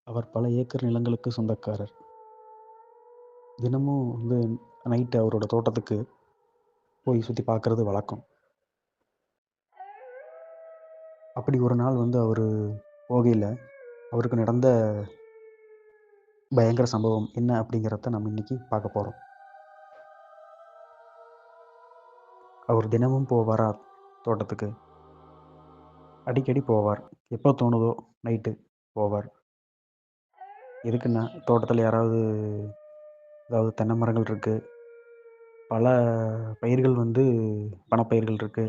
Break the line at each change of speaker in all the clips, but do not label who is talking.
அவர் பல ஏக்கர் நிலங்களுக்கு சொந்தக்காரர். தினமும் நைட்டு அவரோட தோட்டத்துக்கு போய் சுத்தி பார்க்கறது வழக்கம். அப்படி ஒரு நாள் அவரு போகையில, அவருக்கு நடந்த பயங்கர சம்பவம் என்ன அப்படிங்கிறத நம்ம இன்னைக்கு பார்க்க போறோம். அவர் தினமும் போவாரா தோட்டத்துக்கு? அடிக்கடி போவார். எப்போ தோணுதோ நைட்டு போவார். எதுக்குன்னா, தோட்டத்தில அதாவது தென்னை மரங்கள் இருக்கு. பல பயிர்கள் பணப்பயிர்கள் இருக்கு.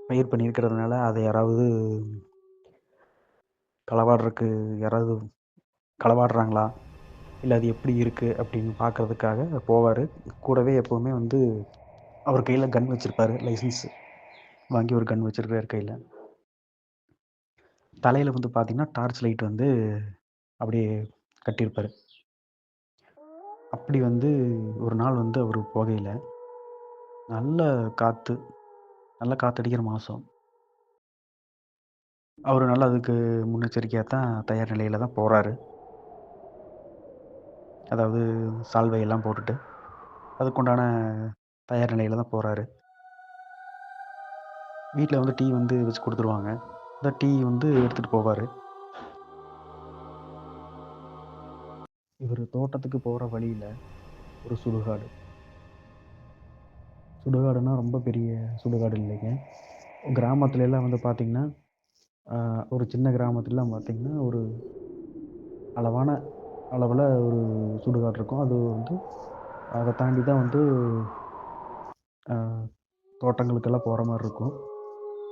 பயிர் பண்ணியிருக்கிறதுனால, அதை களவாடுறக்கு யாராவது களவாடுறாங்களா? இல்ல அது எப்படி இருக்கு? அப்படின்னு பார்க்கறதுக்காக போவாரு. கூடவே எப்பவுமே அவர் கையில கன் வச்சிருப்பாரு. லைசென்ஸ் வாங்கி ஒரு கன் வச்சிருக்காரு கையில. தலையில பார்த்தீங்கன்னா, டார்ச் லைட் அப்படியே கட்டியிருப்பாரு. அப்படி ஒரு நாள் அவரு போகையில, நல்ல காத்து, நல்ல காத்தடிக்கிற மாசம். அவரு நல்லா அதுக்கு முன்னெச்சரிக்கையா தான் தயார் நிலையில தான் போறாரு. அதாவது சால்வை எல்லாம் போட்டுட்டு, அதுக்குண்டான தயார் நிலையில தான் போறாரு. வீட்ல டீ வச்சு குடுத்துருவாங்க. அந்த டீ எடுத்துட்டு போவாரு. இவரு தோட்டத்துக்கு போற வழியில ஒரு சுடுகாடு. சுடுகாடுன்னா ரொம்ப பெரிய சுடுகாடு இல்லைங்க. கிராமத்துல எல்லாம் பார்த்தீங்கன்னா, அ ஒரு சின்ன கிராமத்துலலாம் பார்த்தீங்கன்னா, ஒரு அளவான அளவுல ஒரு சுடுகாடு இருக்கும். அது அத தாண்டி தான் அ தோட்டங்களுக்கெல்லாம் போற மாரி இருக்கும்.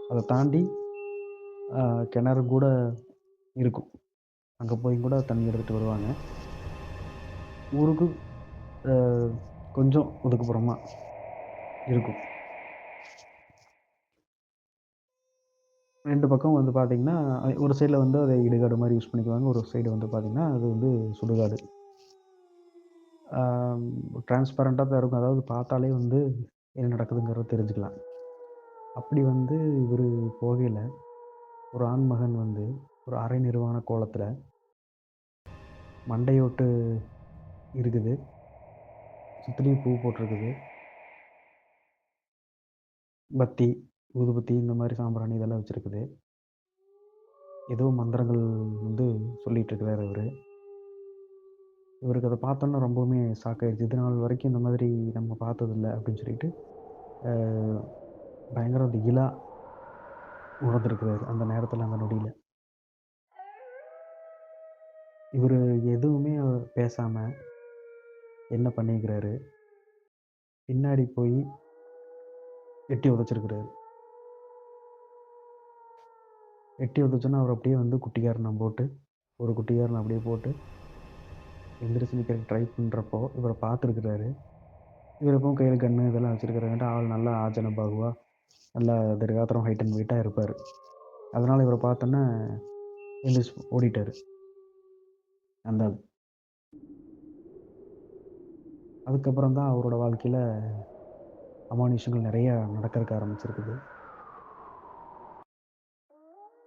அத தாண்டி கிணறு கூட இருக்கும். அங்க போய் கூட தண்ணி எடுத்துட்டு வருவாங்க. ஊருக்கு அ கொஞ்சம் ஒதுக்குப்புறமா இருக்கும். 2 பக்கம் பார்த்தீங்கன்னா, ஒரு சைடுல அத இடுகாடு மாரி யூஸ் பண்ணிக்குவாங்க. ஒரு சைடு பார்த்தீங்கன்னா, அது சுடுகாடு. ஆ டிரான்ஸ்பரன்ட்டா தான் இருக்கும். அதாவது பார்த்தாலே என்ன நடக்குதுங்கிறத தெரிஞ்சுக்கலாம். அப்படி இவரு போகையில, ஒரு ஆண்மகன் ஒரு அரை நிர்வாண கோலத்துல மண்டையோட்டு இருக்குது. சுத்திலயும் பூ போட்டிருக்குது. பத்தி, ஊதுபத்தி இந்த மாரி சாம்பிராணி இதெல்லாம் வச்சிருக்குது. ஏதோ மந்திரங்கள் சொல்லிட்டு இருக்கிறாரு அவரு. இவருக்கு அத பார்த்தோன்னே ரொம்பவுமே ஷாக் ஆயிடுச்சு. இது நாள் வரைக்கும் இந்த மாதிரி நம்ம பார்த்ததில்ல அப்படின்னு சொல்லிட்டு, அ பயங்கர திகிலா உணர்ந்திருக்கிறாரு. அந்த நேரத்துல, அந்த நொடியில. இவரு எதுவுமே பேசாம என்ன பண்ணியிருக்கிறாரு, பின்னாடி போய் எட்டி உதைச்சிருக்கிறாரு. எட்டி உதைச்சோன்னே அவர் அப்படியே குட்டிக்காரன போட்டு, ஒரு குட்டிக்காரன அப்படியே போட்டு எந்திரிச்சு நிக்கிறக்கு ட்ரை பண்றப்போ, இவர பார்த்துருக்கிறாரு. இவரு எப்பவும் கையில கன்னு இதெல்லாம் வச்சிருக்கிறங்காட்டி, ஆள் நல்லா ஆஜன பாகுவா, நல்லா திடகாத்திரம் ஹைட் அண்ட் வெயிட்டா இருப்பாரு. அதனால இவர பார்த்தோன்னே எந்திரிச்சு ஓடிட்டாரு, அந்த ஆள். அதுக்கப்புறம் தான் அவரோட வாழ்க்கையில அமானுஷ்யங்கள் நெறையா நடக்கறக்கு ஆரம்பிச்சிருக்குது.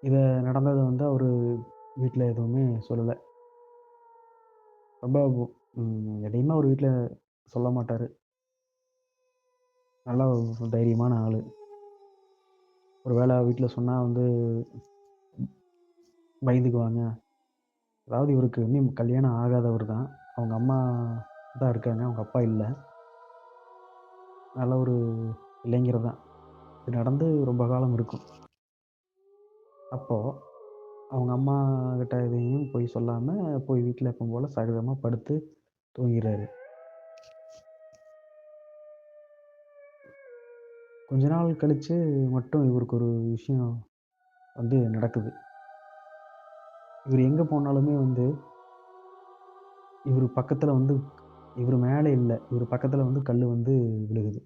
இத நடந்தது அவரு வீட்ல எதுவுமே சொல்லல. ரொம்ப எதையுமே அவரு வீட்ல சொல்ல மாட்டாரு. நல்லா ஒரு தைரியமான ஆளு. ஒரு வேள வீட்ல சொன்னா பயந்துக்குவாங்க. அதாவது இவருக்கு இன்னும் கல்யாணம் ஆகாதவர் தான். அவங்க அம்மா தான் இருக்காங்க. அவங்க அப்பா இல்ல. நல்ல ஒரு இளைஞர் தான். இது நடந்து ரொம்ப காலம் இருக்கும். அப்போ அவங்க அம்மா கிட்ட எதையும் போய் சொல்லாம, போய் வீட்ல எப்பவும் போல சகஜமா படுத்து தூங்கிறாரு. கொஞ்ச நாள் கழிச்சு மட்டும் இவருக்கு ஒரு விஷயம் நடக்குது. இவரு எங்க போனாலுமே இவரு பக்கத்துல இவரு மேல இல்ல. இவரு பக்கத்துல கல்லு விழுகுது.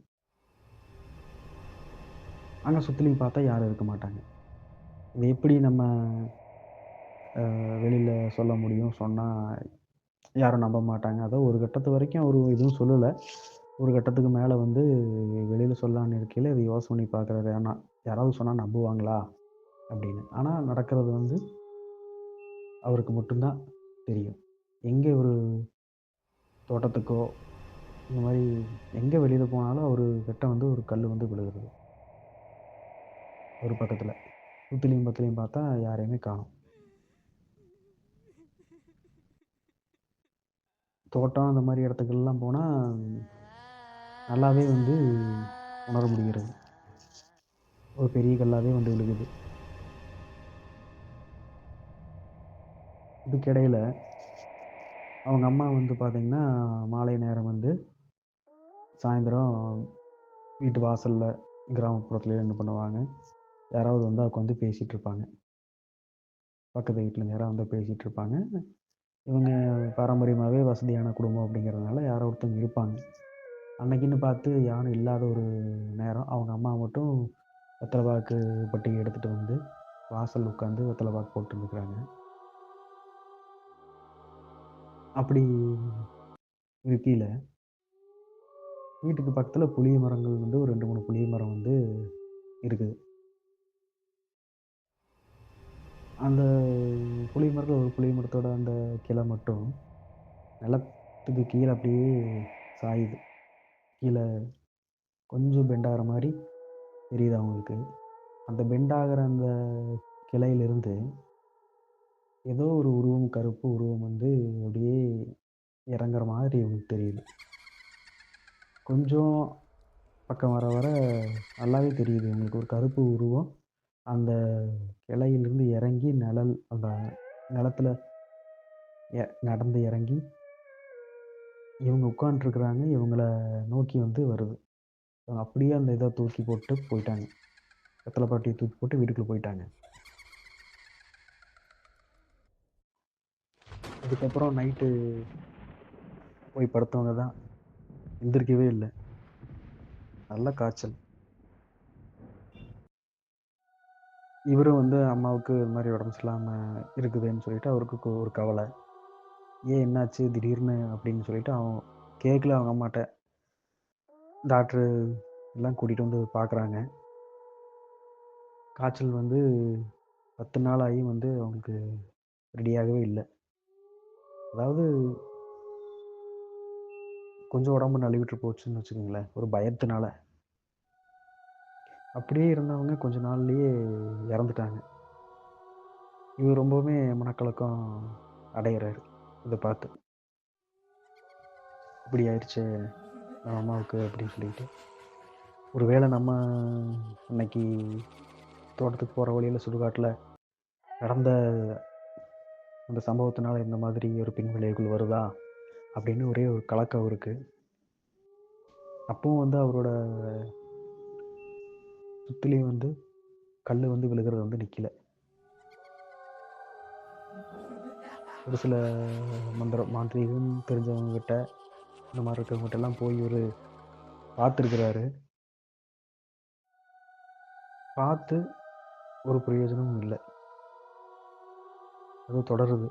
ஆனா சுத்திலும் பார்த்தா யாரும் இருக்க மாட்டாங்க. இத எப்படி நம்ம வெளியில சொல்ல முடியும்? சொன்னா யாரும் நம்ப மாட்டாங்க. அதான் ஒரு கட்டத்து வரைக்கும் அவரு எதுவும் சொல்லல. ஒரு கட்டத்துக்கு மேல வெளியில சொல்லான்னு இருக்கையில இத யோசனை பண்ணி பார்க்குறாரு. ஆனா யாராவது சொன்னா நம்புவாங்களா? அப்படின்னு. ஆனா நடக்கிறது அவருக்கு மட்டும்தான் தெரியும். எங்கே ஒரு தோட்டத்துக்கோ, இந்த மாரி எங்க வெளியில போனாலும் அவருகிட்ட வந்து ஒரு கல்லு வந்து விழுகுறது. ஒரு பக்கத்துல. சுத்திலயும் பத்திலயும் பார்த்தா யாரையுமே காணோம். தோட்டம் அந்த மாரி இடத்துக்கெல்லாம் போனா, நல்லாவே வந்து உணர முடிகிறது. ஒரு பெரிய கல்லாவே வந்து விழுகுது. இதுக்கிடையில அவங்க அம்மா வந்து பார்த்தீங்கன்னா, மாலை நேரம் வந்து சாயந்தரம் வீட்டு வாசல்ல கிராமப்புறத்தில என்ன பண்ணுவாங்க, யாராவது வந்தா உட்காந்து பேசிட்டு இருப்பாங்க. பக்கத்து வீட்ல யாராவது வந்து பேசிட்டு இருப்பாங்க. இவங்க பாரம்பரியமாவே வசதியான குடும்பம் அப்படிங்கிறதுனால யாரோ ஒருத்தவங்க இருப்பாங்க. அன்னைக்குன்னு பார்த்து யாரும் இல்லாத ஒரு நேரம், அவங்க அம்மா மட்டும் வெத்தல பாக்கு பட்டி எடுத்துட்டு வந்து வாசல்ல உட்காந்து வெத்தல பாக்கு போட்டுருந்துருக்காங்க. அப்படி இருக்கையில, வீட்டுக்கு பக்கத்துல புளிய மரங்கள் வந்து ஒரு 2, 3 புளிய மரம் வந்து இருக்குது. அந்த புளிய மரத்துல ஒரு புளிய மரத்தோட அந்த கிளை மட்டும் நிலத்துக்கு கீழ அப்படியே சாயுது. கீழ கொஞ்சம் பெண்ட் ஆகுற மாரி தெரியுது அவங்களுக்கு. அந்த பெண்ட் ஆகுற அந்த கிளையிலிருந்து ஏதோ ஒரு உருவம், கருப்பு உருவம் வந்து அப்படியே இறங்குற மாதிரி இவங்களுக்கு தெரியுது. கொஞ்சம் பக்கம் வர வர நல்லாவே தெரியுது. இவங்களுக்கு ஒரு கருப்பு உருவம் அந்த கிளையிலிருந்து இறங்கி அந்த நிலத்துல நடந்து இறங்கி இவங்க உட்காந்துட்டுருக்குறாங்க. இவங்கள நோக்கி வந்து வருது. அவங்க அப்படியே அந்த இத தூக்கி போட்டு போயிட்டாங்க. வெத்தல பாட்டிய தூக்கி போட்டு வீட்டுக்குள்ள போயிட்டாங்க. அதுக்கப்புறம் நைட்டு போய் படுத்தவங்க தான் எந்திரிக்கவே இல்ல. நல்ல காய்ச்சல். இவரும் வந்து அம்மாவுக்கு இது மாரி உடம்பு சரியில்லாம இருக்குதேன்னு சொல்லிட்டு அவருக்கு ஒரு கவல. ஏன் என்னாச்சு திடீர்னு அப்படின்னு சொல்லிட்டு கேட்கல அவங்க அம்மாட்ட. டாக்டரு எல்லாம் கூட்டிட்டு வந்து பார்க்குறாங்க. காய்ச்சல் வந்து 10 நாள் ஆகியும் வந்து அவங்களுக்கு ரெடியாகவே இல்ல. அதாவது கொஞ்சம் உடம்பு நழுவிட்டு போச்சுன்னு வச்சுக்கோங்களேன். ஒரு பயத்தினால. அப்படியே இருந்தவங்க கொஞ்ச நாள்லயே இறந்துட்டாங்க. இவர் ரொம்பவுமே மனக்கலக்கம் அடையிறாரு. இத பார்த்து. இப்படி ஆயிருச்சே நம்ம அம்மாவுக்கு அப்படின்னு சொல்லிட்டு. ஒருவேளை நம்ம அன்னைக்கு தோட்டத்துக்கு போற வழியில சுடுகாட்டுல நடந்த அந்த சம்பவத்தினால இந்த மாதிரி ஒரு பின்விளைவுகள் வருதா? அப்படின்னு ஒரே ஒரு கலக்கம் அவருக்கு. அப்பவும் வந்து அவரோட சுத்திலயும் வந்து கல்லு வந்து விழுகுறது வந்து நிக்கல. ஒரு சில மாந்திரீகம் தெரிஞ்சவங்க கிட்ட, இந்த மாரி இருக்கவங்ககிட்டலாம் போய் இவரு பார்த்துருக்கிறாரு. பார்த்து ஒரு பிரயோஜனமும் இல்ல. அது தொடருது.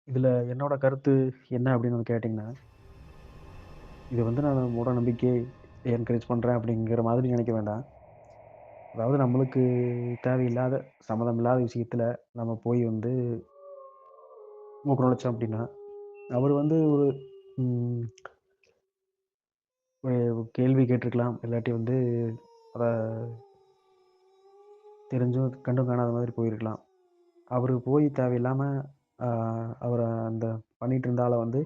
இதுல என்னோட கருத்து என்ன அப்படின்னு வந்து கேட்டீங்கன்னா, இது வந்து நான் மூட நம்பிக்கை என்கரேஜ் பண்றேன் அப்படிங்கிற மாதிரி நினைக்க வேண்டாம். அதாவது நம்மளுக்கு தேவையில்லாத, சம்மந்தம் இல்லாத விஷயத்துல நம்ம போய் வந்து மூக்கு நுழைச்சோம் அப்படின்னா, அவரு வந்து ஒரு ம் ஒரு கேள்வி கேட்டிருக்கலாம். இல்லாட்டி வந்து அத தெரிஞ்சும் கண்டும் காணாத மாதிரி போயிருக்கலாம். அவரு போய் தேவையில்லாம அ அவர அந்த பண்ணிட்டு இருந்த ஆள வந்து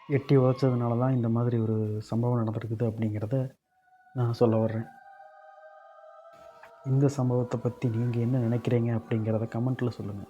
எட்டி உதைச்சதுனால தான் இந்த மாதிரி ஒரு சம்பவம் நடந்திருக்குது அப்படிங்கிறத நான் சொல்ல வர்றேன். இந்த சம்பவத்த பத்தி நீங்க என்ன நினைக்கிறீங்க அப்படிங்கிறத கமெண்ட்ல சொல்லுங்க.